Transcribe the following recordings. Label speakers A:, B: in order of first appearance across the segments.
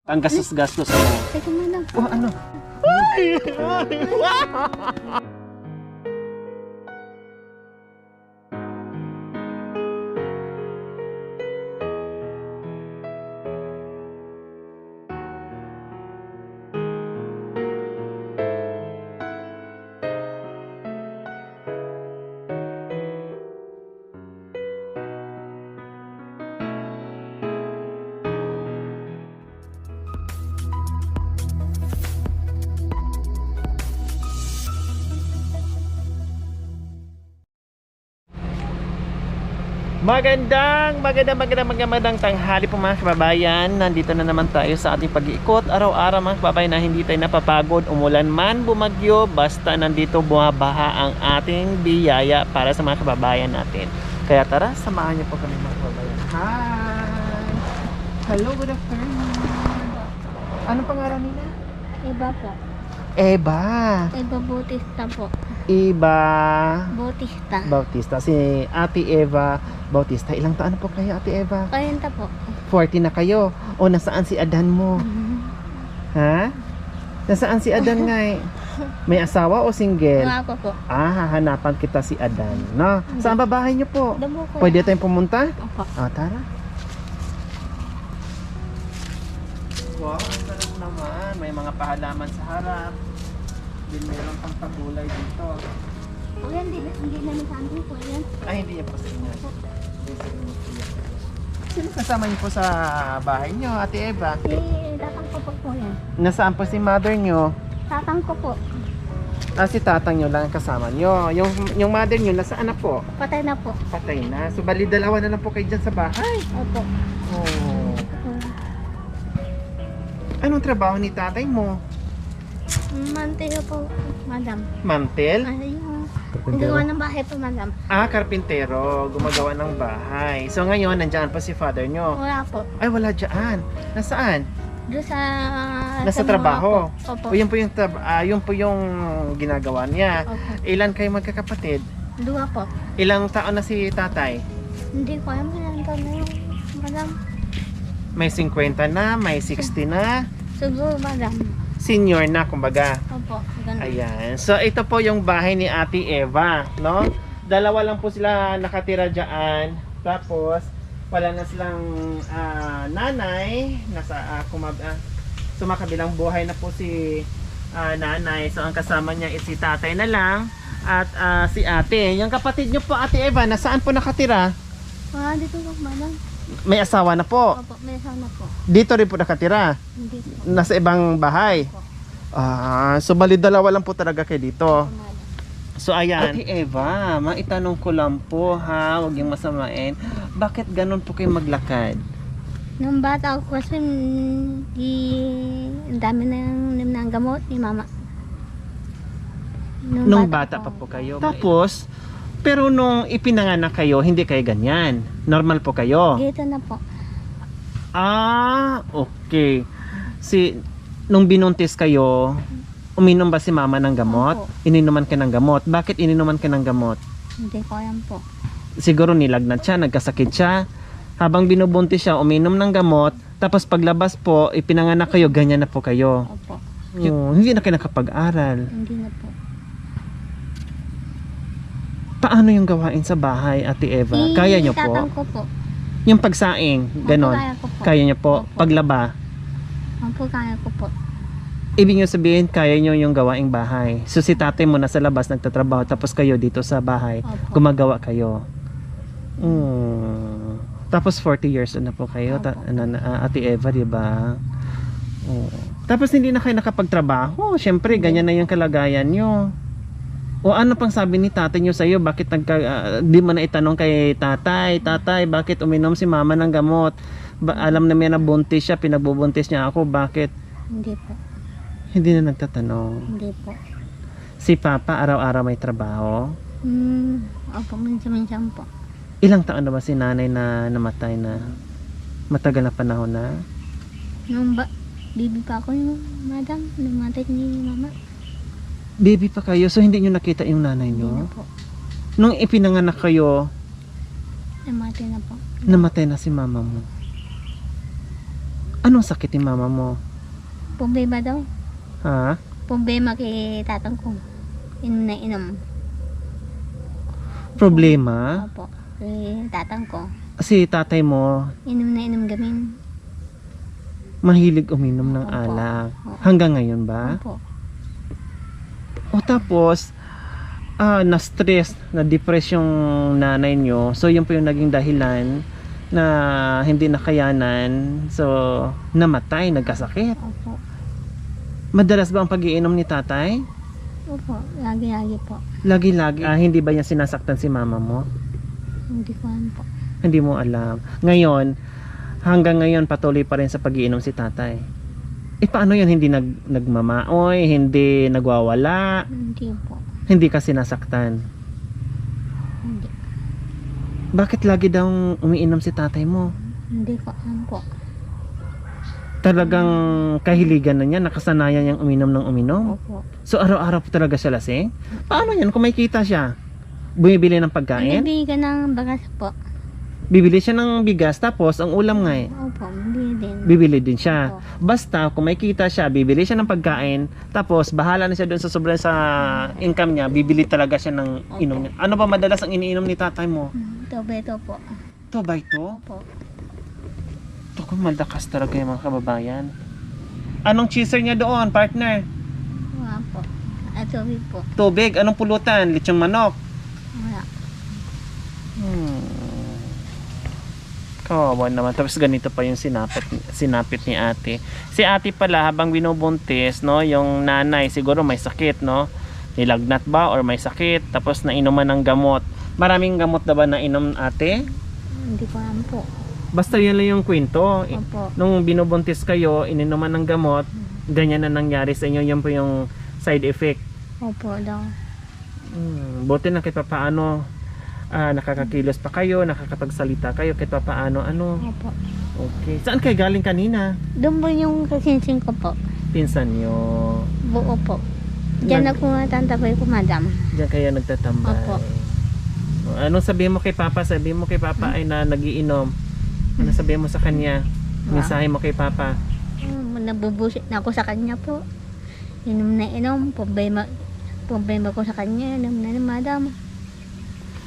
A: Ang gastos-gastos mo.
B: Teka man lang.
A: Oh, ano? Magandang tanghali po mga kababayan. Nandito na naman tayo sa ating pag-iikot araw-araw mga kababayan, na hindi tayo napapagod, umulan man, bumagyo, basta nandito bumabaha ang ating biyaya para sa mga kababayan natin. Kaya tara, samahan niyo po kami mga kababayan. Hi! Hello, good afternoon. Anong pangalan nila?
B: Iba po.
A: Eva.
B: Iba Bautista po.
A: Iba
B: Bautista.
A: Bautista. Si Ate Eva Bautista. Ilang taon na po kayo, Ate Eva?
B: 40 po.
A: 40 na kayo. O, nasaan si Adan mo? Ha? Nasaan si Adan nga eh? May asawa o single?
B: Mga po.
A: Hahanapan kita si Adan. No? Saan ba bahay niyo po?
B: Damo ko.
A: Pwede tayong pumunta?
B: Opo.
A: Tara. Wow, ang sarap naman. May mga pahalaman sa harap. Din meron pang pagulay dito.
B: O yan, hindi namin sa amin po yan.
A: Ay, hindi yan po sa inyo. Sino kasama niyo po sa bahay niyo, Ate Eva?
B: Tatang ko po yan.
A: Nasaan po si mother niyo?
B: Tatang ko po.
A: Si tatang niyo lang ang kasama niyo. Yung mother niyo, nasaan na po?
B: Patay na po.
A: Patay na. So, bali dalawa na lang po kayo dyan sa bahay.
B: Opo.
A: Oh. Anong trabaho ni tatay mo?
B: Mantel po, madam.
A: Mantel?
B: Ayun. Nagawa ng bahay po, madam.
A: Karpintero. Gumagawa ng bahay. So, ngayon, nandiyan pa si father niyo.
B: Wala po.
A: Ay, wala dyan. Nasaan?
B: Doon sa...
A: Nasa
B: mga
A: trabaho.
B: po. Opo.
A: O, yun po yung ginagawa niya.
B: Opo.
A: Ilan kayo magkakapatid?
B: 2 po.
A: Ilang taon na si tatay?
B: Hindi ko alam kung ilan na yung madam.
A: May 50 na, may 60 na.
B: Siguro, madam.
A: Senior na, kumbaga.
B: Opo. Ganun.
A: Ayan. So, ito po yung bahay ni Ate Eva, no? Dalawa lang po sila nakatira dyan. Tapos, wala na silang nanay. Sumakabilang buhay na po si nanay. So, ang kasama niya is si tatay na lang. At si ate. Yung kapatid niyo po, Ate Eva, nasaan po nakatira?
B: Dito po, madam.
A: May asawa na po.
B: Opo, may sana po.
A: Dito rin po nakatira.
B: Hindi po.
A: Nasa ibang bahay.
B: Opo.
A: So bali dalawa lang po talaga kayo dito.
B: Madam.
A: So ayan. Ate Eva, maitanong ko lang po ha, huwag yung masamain. Bakit ganun po kayo maglakad?
B: Nung bata ako kasi, ang dami na yung ng gamot ni mama.
A: Nung bata pa po kayo. Tapos, pero nung ipinanganak kayo, hindi kayo ganyan. Normal po kayo.
B: Gito na po.
A: Okay. Nung binuntis kayo, uminom ba si mama ng gamot?
B: Opo.
A: Ininuman ka ng gamot. Bakit ininuman ka ng gamot?
B: Hindi ko alam po.
A: Siguro nilagnat siya, nagkasakit siya. Habang binubuntis siya, uminom ng gamot. Tapos paglabas po, ipinanganak kayo, ganyan na po kayo.
B: Opo.
A: Hindi na kayo nakapag-aral.
B: Hindi na po.
A: Paano yung gawain sa bahay, Ate Eva? Kaya nyo
B: Tatang
A: po?
B: ko po.
A: Yung pagsaing, ganon.
B: Kaya ko po.
A: Kaya nyo po?
B: Opo.
A: Paglaba?
B: Opo, kaya ko po.
A: Ibig nyo sabihin, kaya nyo yung gawaing bahay. So si tatay mo nasa labas nagtatrabaho, tapos kayo dito sa bahay,
B: Opo.
A: gumagawa kayo. Tapos 40 years na po kayo,
B: Opo.
A: Ate Eva, di ba? Tapos hindi na kayo nakapagtrabaho. Siyempre, ganyan na yung kalagayan nyo. O ano pang sabi ni tatay nyo sa'yo? Bakit di mo na itanong kay tatay, bakit uminom si mama ng gamot? Alam namin na buntis siya, pinagbubuntis niya ako, bakit?
B: Hindi po.
A: Hindi na nagtatanong.
B: Hindi po.
A: Si papa araw-araw may trabaho.
B: Opo, minsan po.
A: Ilang taon na ba si nanay na namatay na? Matagal na panahon na?
B: Nung baby pa ako yung madam, namatay ni mama.
A: Baby pa kayo, so hindi nyo nakita yung nanay
B: Hindi na
A: nyo?
B: po.
A: Nung ipinanganak kayo,
B: Namatay na po.
A: namatay na si mama mo. Anong sakit ni mama mo?
B: Problema daw.
A: Ha?
B: Problema kay tatang ko. Inom na inom.
A: Problema?
B: Opo. Kay tatang ko.
A: Si tatay mo,
B: Inom na inom gamin.
A: mahilig uminom ng
B: Opo.
A: alak.
B: Opo.
A: Hanggang ngayon ba?
B: Opo.
A: O tapos, na-stress, na-depress yung nanay nyo. So, yun po yung naging dahilan na hindi nakayanan. So, namatay, nagkasakit.
B: Opo.
A: Madalas ba ang pag-iinom ni tatay?
B: Opo. Lagi-lagi po.
A: Lagi-lagi. Hindi ba niya sinasaktan si mama mo?
B: Hindi ko alam po.
A: Hindi mo alam. Ngayon, hanggang ngayon patuloy pa rin sa pag-iinom si tatay. Paano yun? Hindi nagmamaoy, hindi nagwawala,
B: Hindi po.
A: hindi ka sinasaktan.
B: Hindi.
A: Bakit lagi daw umiinom si tatay mo?
B: Hindi ko alam po.
A: Talagang kahiligan na niya, nakasanayan niyang uminom ng uminom.
B: Opo.
A: So araw-araw po talaga siya lasing? Paano yan kung may kita siya? Bumibili ng pagkain?
B: Bibili ka ng bagas po.
A: Bibili siya ng bigas, tapos ang ulam nga
B: Opo. Bibili din.
A: bibili din siya.
B: Opo.
A: Basta kung may kita siya, bibili siya ng pagkain, tapos bahala na siya doon sa sobrang sa income niya, bibili talaga siya ng inom niya. Ano ba madalas ang iniinom ni tatay mo?
B: Tobeto po.
A: Ito ba ito?
B: Opo.
A: Ito kung malakas talaga yung mga kababayan. Anong cheeser niya doon, partner?
B: Wala po. At tubig po.
A: Tubig, anong pulutan? Lechong manok.
B: Wala.
A: Kawawa naman. Tapos ganito pa yung sinapit ni ate. Si ate pala habang binubuntis, no, yung nanay siguro may sakit, no? Nilagnat ba or may sakit, tapos nainuman ng gamot. Maraming gamot na ba nainom ate?
B: Hindi ko alam po.
A: Basta yun lang yung kwento.
B: Opo.
A: Nung binubuntis kayo, ininuman ng gamot, ganyan na nangyari sa inyo. Yan po yung side effect.
B: Opo daw.
A: Buti na kahit paano nakakakilos pa kayo, nakakapagsalita kayo kahit paano, ano.
B: Opo.
A: Okay. Saan kayo galing kanina?
B: Doon po yung kasinsing ko po.
A: Pinsan nyo.
B: Buo po. Diyan ako natantabay ko, madam.
A: Diyan kayo nagtatambay.
B: Opo.
A: Anong sabihin mo kay Papa? Sabihin mo kay Papa ay na nagiinom. Ano sabihin mo sa kanya? Mensahe mo kay Papa.
B: Nabubusit na ako sa kanya po. Inom na inom. Problema ko sa kanya. Inom na madam.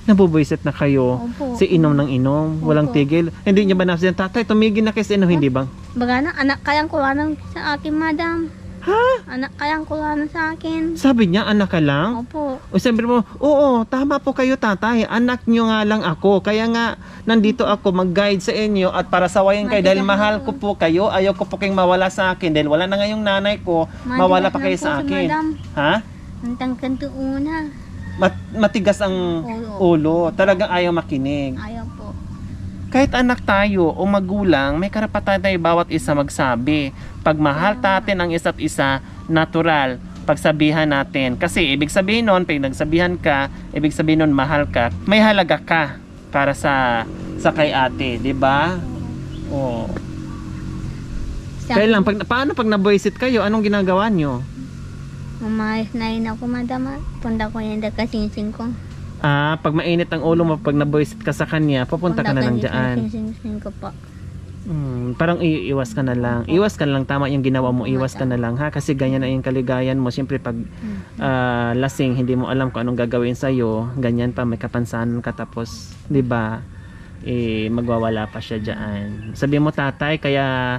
A: Nabubuisit na kayo.
B: Opo.
A: Si inom ng inom. Walang
B: Opo.
A: tigil. Hindi niya ba nasabihin, tatay, tumigil na kayo sa inom, hindi bang?
B: Baga na, anak kayang kulanang sa akin, madam.
A: Ha?
B: Anak kayang kulanang sa akin.
A: Sabi niya, anak ka lang?
B: Opo.
A: O sabi mo, oo, tama po kayo tatay. Anak nyo nga lang ako. Kaya nga, nandito ako mag-guide sa inyo at para sawayin kayo. Dahil mahal ko po kayo. Ayaw ko po kayong mawala sa akin. Dahil wala na ngayong nanay ko. Mawala pa kayo sa akin.
B: Madam.
A: Ha?
B: Ang tangkanto una.
A: Matigas ang ulo. Talagang ayaw makinig.
B: Ayaw po.
A: Kahit anak tayo o magulang, may karapatan tayo bawat isa magsabi. Pag mahal natin ang isa't isa, natural. Pagsabihan natin. Kasi ibig sabihin nun, pag nagsabihan ka, ibig sabihin nun mahal ka, may halaga ka para sa kay ate, di ba? Oh. Kaya lang, paano pag naboisit kayo, anong ginagawa nyo?
B: Umayos na rin ako, madam. Punta ko yung kasinsing ko.
A: Pag mainit ang ulo mo, pag naboisit ka sa kanya, pupunta ka na lang dyan.
B: Kasinsing ko po.
A: Parang iiwas ka na lang. Iwas ka na lang, tama yung ginawa mo, iwas ka na lang ha. Kasi ganyan na yung kaligayan mo. Siyempre pag lasing, hindi mo alam kung anong gagawin sa'yo. Ganyan pa, may kapansanan ka tapos, di ba? Magwawala pa siya dyan. Sabi mo tatay, kaya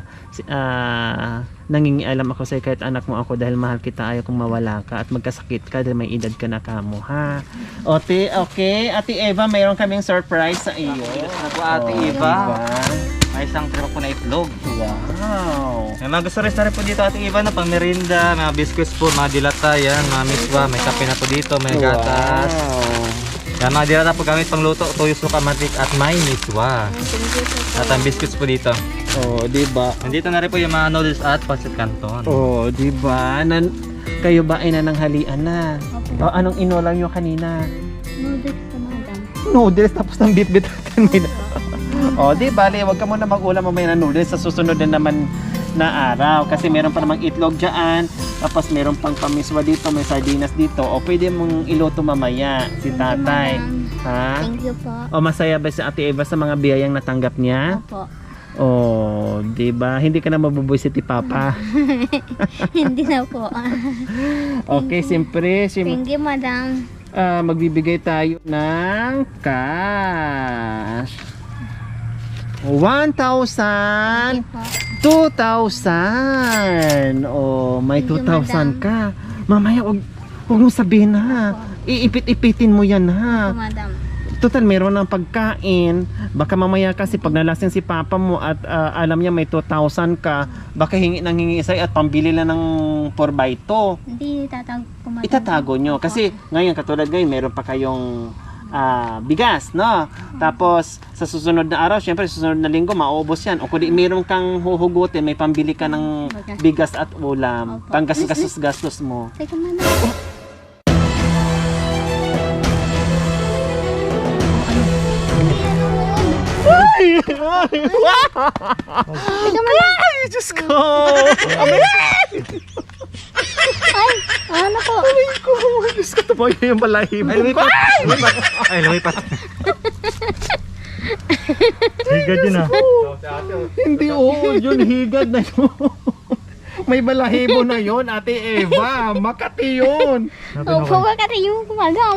A: nangingialam ako sa'yo kahit anak mo ako dahil mahal kita, ayaw kong mawala ka at magkasakit ka dahil may edad ka na kamo ha. Okay, Ate Eva, mayroon kaming surprise sa iyo.
C: Ako Ate Eva. May isang tiro po na itlog.
A: Wow.
C: May mga gusto rin po dito Ate Eva na pang merinda, mga biscuits po, mga dilata yan, mga miswa, may kape na po dito, may gatas. Yan mga dilata po gamit pang luto, tuyos po kamatik at may miswa. At ang biscuits po dito.
A: Oh, di ba?
C: Nandito na rin po yung mga noodles at pancit canton.
A: Oh, di ba? Kayo ba ay nananghalian na?
B: Opo.
A: O, anong inulam nyo kanina?
B: Noodles ka, madam.
A: Noodles tapos ng bit-bit. O, di bale, wag ka muna mag-ulam mamaya ng noodles sa susunod na naman na araw. Kasi meron pa namang itlog dyan. Tapos meron pang pamiswa dito, may sardinas dito. O, pwede mong iluto mamaya si tatay.
B: Madam.
A: Ha?
B: Thank you po.
A: O, masaya ba si Ate Eva sa mga biyayang natanggap niya?
B: Opo.
A: Oh, 'di ba? Hindi ka na mabubuisit ni Papa.
B: Hindi na po.
A: Okay, siyempre,
B: Thank you, madam.
A: magbibigay tayo ng cash. 1,000,
B: Thank you po.
A: 2,000. Oh, may
B: Thank you,
A: 2,000 ka. Mamaya, huwag mong sabihin ha. Iipit-ipitin mo yan ha.
B: Thank you, madam.
A: Total, meron ng pagkain. Baka mamaya kasi pag nalasing si Papa mo at alam niya may 2,000 ka, baka hingi nang hingi sa'yo at pambili lang ng 4x2.
B: Hindi itatag ko, madam.
A: Itatago nyo. Kasi ngayon, katulad ngayon, meron pa kayong bigas, no? Tapos, sa susunod na araw, syempre, sa susunod na linggo, maubos yan. O kundi meron kang huhugutin, may pambili ka ng bigas at ulam.
B: Opo.
A: Panggastos-gastos mo.
B: Teka, madam.
A: Ay!
B: Teka, madam.
A: Ay, Diyos ko!
B: Ay, ano po?
A: Ay ko! Diyos ko, tumayo yung balahibo.
C: Ay, lumipat! Lumipat! Ay, lumipat! Higad yun ah.
A: Hindi, oo, yun, higad na yun. May balahibo na yun, Ate Eva. Makati yun.
B: Opo, bakit yung madam?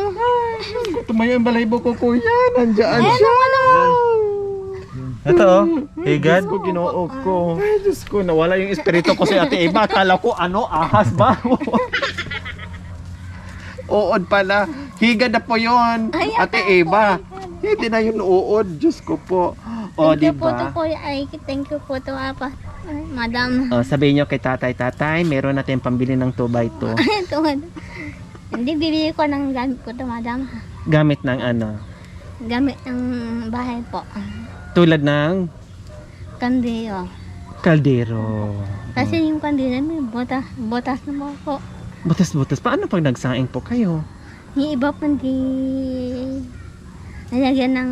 A: Tumayo yung balahibo ko, kuya. Nandiyan
B: Ayan
A: siya.
B: naman naman.
C: Ito oh, higad.
A: Diyos ko, ginoo ko. Ay, Diyos ko, nawala yung espiritu ko si Ate Eva. Akala ko, ahas ba? Uod pala. Higad na po yun,
B: Ay,
A: Ate Eva. Hindi na yun uod. Diyos ko po. O,
B: Thank you po
A: diba?
B: to po. Ay, thank you po to, apa. Ay, madam.
A: O, sabihin nyo kay tatay, meron natin pambili ng 2x2.
B: Ito, madam. Hindi, bibili ko ng gamit ko to, madam.
A: Gamit ng ano?
B: Gamit ng bahay po.
A: Tulad ng
B: Kandilo.
A: kaldero.
B: Kasi yung kandilo may botas na po.
A: Butas-butas. Paano pag nagsaing po kayo?
B: Yung iba pa hindi nalagyan ng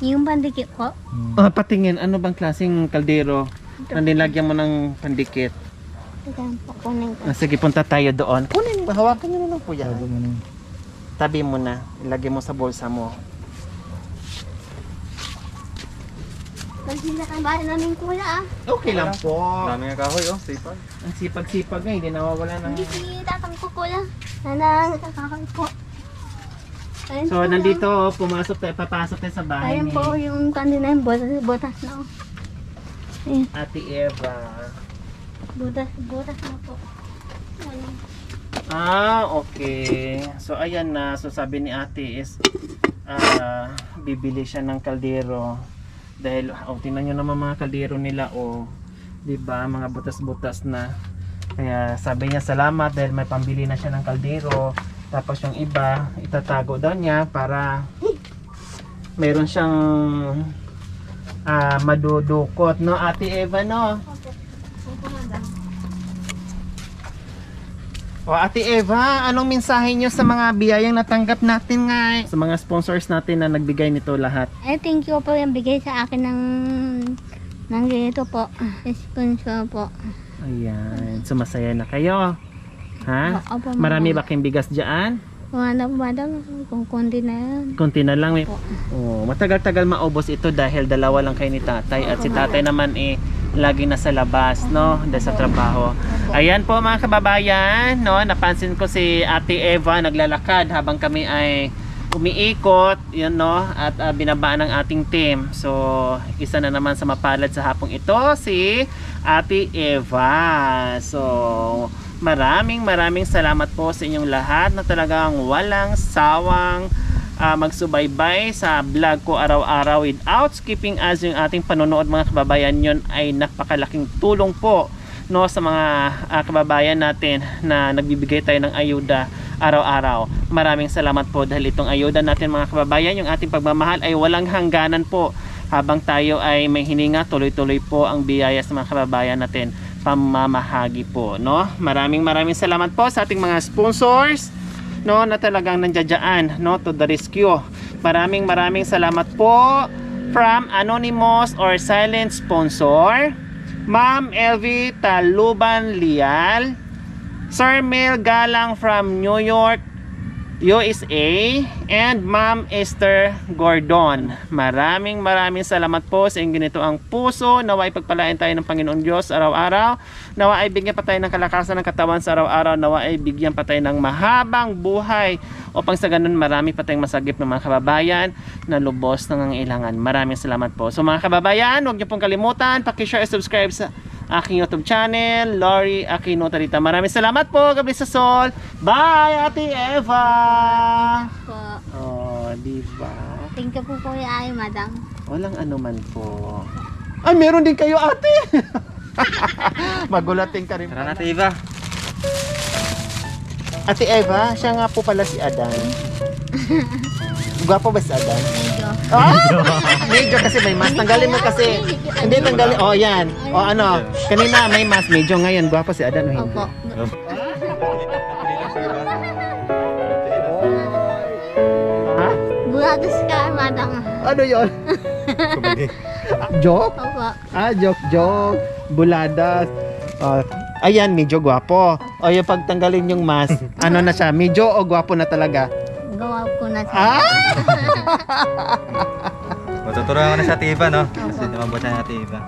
B: yung pandikit po.
A: Patingin, ano bang klaseng kaldero na nilagyan mo ng pandikit?
B: Teka po, kunin ko.
A: Sige, punta tayo doon. Kunin, hawakan nyo na lang po yan. Tabi mo na. Ilagay mo sa bulsa mo.
B: Kasi na kang bahay namin kuya ah.
A: Okay lang po.
C: Dami nga kahoy oh, sipag.
A: Ang sipag-sipag nga, hindi nawawala ng...
B: Hindi tatang ko kuya. Nakakakal po. Ayun
A: So,
B: po,
A: nandito, pumasok tayo, papasok tayo sa bahay
B: Ayun
A: ni
B: po yung kanina yung botas na. Ayun,
A: Ate Eva.
B: botas na po. Ayun.
A: Okay. So, ayan na. So, sabi ni ate is, bibili siya ng kaldero. Dahil, tingnan nyo naman mga kaldero nila, diba, mga butas-butas na. Kaya, sabi niya, salamat dahil may pambili na siya ng kaldero. Tapos, yung iba, itatago daw niya para meron siyang madudukot, no, Ate Eva, no? O, Ate Eva, anong mensahe nyo sa mga biyayang natanggap natin nga? Sa mga sponsors natin na nagbigay nito lahat.
B: Ay, thank you po yung bigay sa akin ng ganito po. Sponsor po.
A: Ayan, sumasaya na kayo. Ha?
B: Opo,
A: Marami ba kayong bigas dyan?
B: Madam, kung konti na yan.
A: Kunti na lang.
B: Opo.
A: Matagal-tagal maubos ito dahil dalawa lang kayo ni tatay. At si tatay naman lagi nasa labas, no? Dahil sa trabaho. Ayan po mga kababayan, no? Napansin ko si Ate Eva naglalakad habang kami ay umiikot, yun, no? At binabaan ng ating team. So, isa na naman sa mapalad sa hapong ito, si Ate Eva. So, maraming salamat po sa inyong lahat na talagang walang sawang magsubaybay sa vlog ko araw-araw without skipping ads. Yung ating panonood mga kababayan, yun ay napakalaking tulong po, no, sa mga kababayan natin na nagbibigay tayo ng ayuda araw-araw. Maraming salamat po dahil itong ayuda natin mga kababayan, yung ating pagmamahal ay walang hangganan po. Habang tayo ay may hininga, tuloy-tuloy po ang biyaya sa mga kababayan natin, pamamahagi po, no? Maraming salamat po sa ating mga sponsors, no, na talagang nandiyan, no, to the rescue. Maraming salamat po from Anonymous or Silent Sponsor, Ma'am Elvie Taluban Lial, Sir Mel Galang from New York, USA, and Ma'am Esther Gordon. Maraming salamat po sa inyong ganito ang puso. Naway pagpalain tayo ng Panginoon Diyos araw-araw. Nawa ay bigyan pa tayo ng kalakasan ng katawan sa araw-araw. Nawa ay bigyan pa tayo ng mahabang buhay upang sa ganun marami pa tayong masagip ng mga kababayan na lubos ng nangailangan. Maraming salamat po. So mga kababayan, huwag niyo pong kalimutan, paki-share, subscribe sa aking YouTube channel, Lori Aquino Tarita. Maraming salamat po, God bless us all. Bye, Ate Eva!
B: Po.
A: Oh, diba?
B: Thank you po po ay madam.
A: Walang anuman po. Ay, meron din kayo, ate! Magulating ka rin.
C: Tara na, Ate Eva.
A: Ate Eva, siya nga po pala si Adan. Gwapo ba si Adan?
B: Medyo.
A: Ah! Medyo kasi may mask. Tanggalin mo kasi. Hindi tanggalin. Oh, yan. Oh, ano. Kanina may mask. Medyo ngayon. Gwapo si Adan o hindi?
B: Opo.
A: Ha?
B: Burados ka madam.
A: Ano yun? Joke?
B: Opo.
A: Ah, joke. Buladas. Oh, ayan, medyo gwapo. O yung pagtanggalin yung mask, ano na siya? Medyo o gwapo na talaga?
B: Gawa ko na siya.
A: Ah!
C: Matuturuan ko na sa Ate Eva, no? Kasi lumabot na Ate Eva.